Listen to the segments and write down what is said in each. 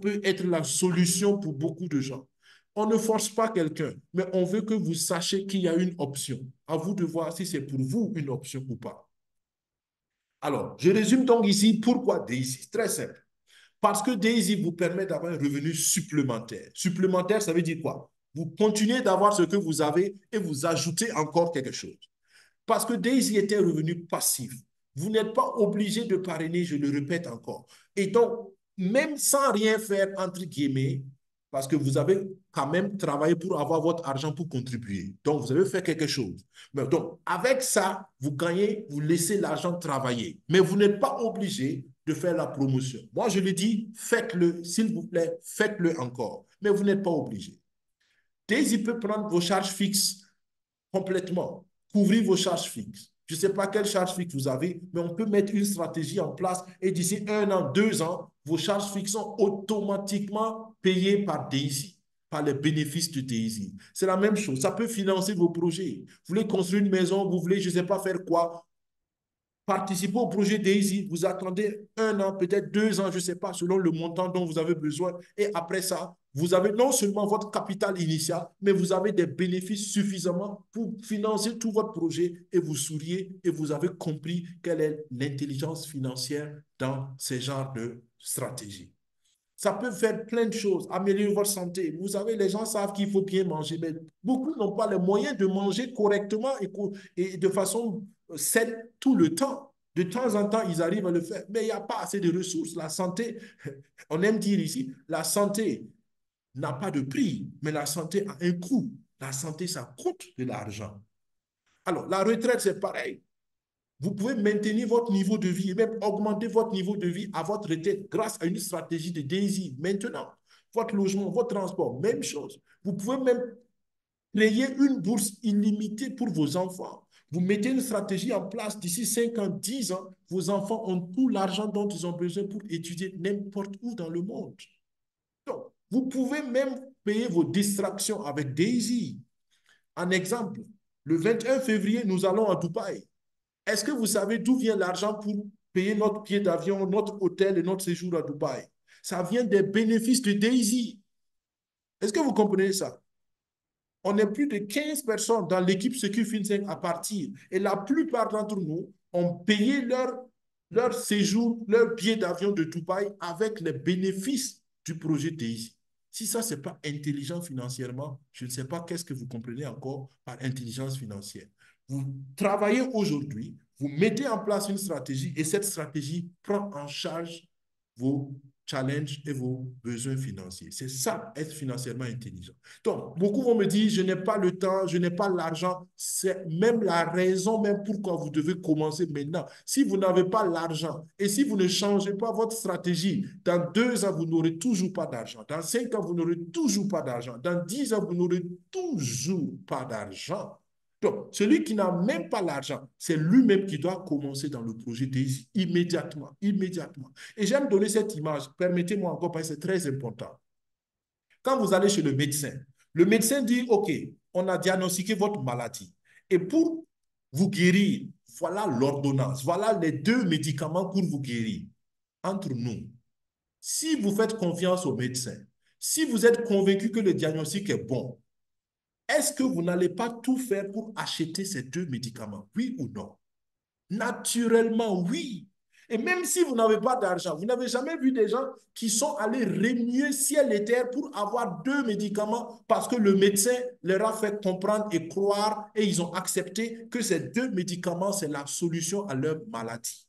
peut être la solution pour beaucoup de gens. On ne force pas quelqu'un, mais on veut que vous sachiez qu'il y a une option. À vous de voir si c'est pour vous une option ou pas. Alors, je résume donc ici pourquoi Daisy. Très simple. Parce que Daisy vous permet d'avoir un revenu supplémentaire. Supplémentaire, ça veut dire quoi? Vous continuez d'avoir ce que vous avez et vous ajoutez encore quelque chose. Parce que Daisy est un revenu passif. Vous n'êtes pas obligé de parrainer, je le répète encore. Et donc, même sans rien faire, entre guillemets, parce que vous avez quand même travaillé pour avoir votre argent pour contribuer. Donc, vous avez fait quelque chose. Mais donc, avec ça, vous gagnez, vous laissez l'argent travailler. Mais vous n'êtes pas obligé de faire la promotion. Moi, je le dis, faites-le, s'il vous plaît, faites-le encore. Mais vous n'êtes pas obligé. Daisy peut prendre vos charges fixes complètement, couvrir vos charges fixes. Je ne sais pas quelle charge fixe vous avez, mais on peut mettre une stratégie en place et d'ici 1 an, 2 ans, vos charges fixes sont automatiquement payées par Daisy, par les bénéfices de Daisy. C'est la même chose. Ça peut financer vos projets. Vous voulez construire une maison, vous voulez, je ne sais pas faire quoi, participez au projet Daisy, vous attendez 1 an, peut-être 2 ans, je ne sais pas, selon le montant dont vous avez besoin. Et après ça, vous avez non seulement votre capital initial, mais vous avez des bénéfices suffisamment pour financer tout votre projet et vous souriez et vous avez compris quelle est l'intelligence financière dans ces genres de stratégies. Ça peut faire plein de choses, améliorer votre santé. Vous savez, les gens savent qu'il faut bien manger, mais beaucoup n'ont pas les moyens de manger correctement et de façon saine tout le temps. De temps en temps, ils arrivent à le faire, mais il n'y a pas assez de ressources. La santé, on aime dire ici, la santé n'a pas de prix, mais la santé a un coût. La santé, ça coûte de l'argent. Alors, la retraite, c'est pareil. Vous pouvez maintenir votre niveau de vie et même augmenter votre niveau de vie à votre retraite grâce à une stratégie de Daisy. Maintenant, votre logement, votre transport, même chose. Vous pouvez même créer une bourse illimitée pour vos enfants. Vous mettez une stratégie en place d'ici 5 ans, 10 ans, vos enfants ont tout l'argent dont ils ont besoin pour étudier n'importe où dans le monde. Donc, vous pouvez même payer vos distractions avec Daisy. En exemple, le 21 février, nous allons à Dubaï. Est-ce que vous savez d'où vient l'argent pour payer notre billet d'avion, notre hôtel et notre séjour à Dubaï? Ça vient des bénéfices de Daisy. Est-ce que vous comprenez ça? On est plus de 15 personnes dans l'équipe Secure FinTech à partir. Et la plupart d'entre nous ont payé leur séjour, leur billet d'avion de Dubaï avec les bénéfices du projet Daisy. Si ça, ce n'est pas intelligent financièrement, je ne sais pas qu'est-ce que vous comprenez encore par intelligence financière. Vous travaillez aujourd'hui, vous mettez en place une stratégie et cette stratégie prend en charge vos challenges et vos besoins financiers. C'est ça, être financièrement intelligent. Donc, beaucoup vont me dire, je n'ai pas le temps, je n'ai pas l'argent. C'est même la raison même pourquoi vous devez commencer maintenant. Si vous n'avez pas l'argent et si vous ne changez pas votre stratégie, dans 2 ans, vous n'aurez toujours pas d'argent. Dans 5 ans, vous n'aurez toujours pas d'argent. Dans 10 ans, vous n'aurez toujours pas d'argent. Donc, celui qui n'a même pas l'argent, c'est lui-même qui doit commencer dans le projet Daisy immédiatement, immédiatement. Et j'aime donner cette image, permettez-moi encore parce que c'est très important. Quand vous allez chez le médecin dit, OK, on a diagnostiqué votre maladie. Et pour vous guérir, voilà l'ordonnance, voilà les 2 médicaments pour vous guérir. Entre nous, si vous faites confiance au médecin, si vous êtes convaincu que le diagnostic est bon, est-ce que vous n'allez pas tout faire pour acheter ces 2 médicaments? Oui ou non? Naturellement, oui. Et même si vous n'avez pas d'argent, vous n'avez jamais vu des gens qui sont allés remuer ciel et terre pour avoir 2 médicaments parce que le médecin leur a fait comprendre et croire et ils ont accepté que ces 2 médicaments, c'est la solution à leur maladie.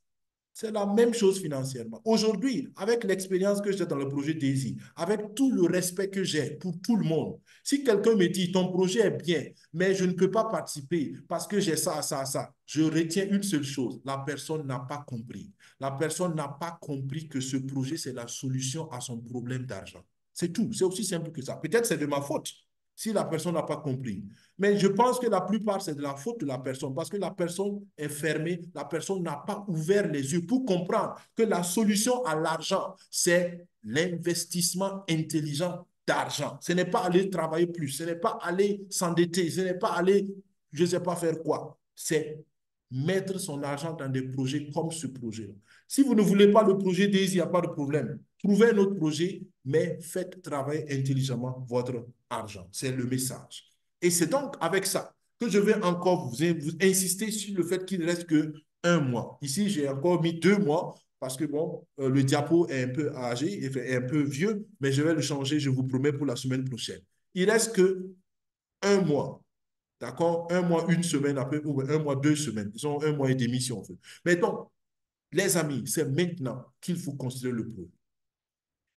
C'est la même chose financièrement. Aujourd'hui, avec l'expérience que j'ai dans le projet Daisy, avec tout le respect que j'ai pour tout le monde, si quelqu'un me dit ton projet est bien, mais je ne peux pas participer parce que j'ai ça, ça, ça, je retiens une seule chose, la personne n'a pas compris. La personne n'a pas compris que ce projet, c'est la solution à son problème d'argent. C'est tout, c'est aussi simple que ça. Peut-être c'est de ma faute si la personne n'a pas compris. Mais je pense que la plupart, c'est de la faute de la personne parce que la personne est fermée, la personne n'a pas ouvert les yeux pour comprendre que la solution à l'argent, c'est l'investissement intelligent d'argent. Ce n'est pas aller travailler plus, ce n'est pas aller s'endetter, ce n'est pas aller, je ne sais pas faire quoi. C'est mettre son argent dans des projets comme ce projet-là. Si vous ne voulez pas le projet Daisy, il n'y a pas de problème. Trouvez un autre projet, mais faites travailler intelligemment votre argent. C'est le message. Et c'est donc avec ça que je vais encore vous insister sur le fait qu'il ne reste que un mois. Ici, j'ai encore mis 2 mois parce que bon, le diapo est un peu âgé, est un peu vieux, mais je vais le changer, je vous promets, pour la semaine prochaine. Il reste que un mois. D'accord? Un mois, une semaine après, ou un mois, 2 semaines. Disons un mois et demi si on veut. Mais donc, les amis, c'est maintenant qu'il faut considérer le projet.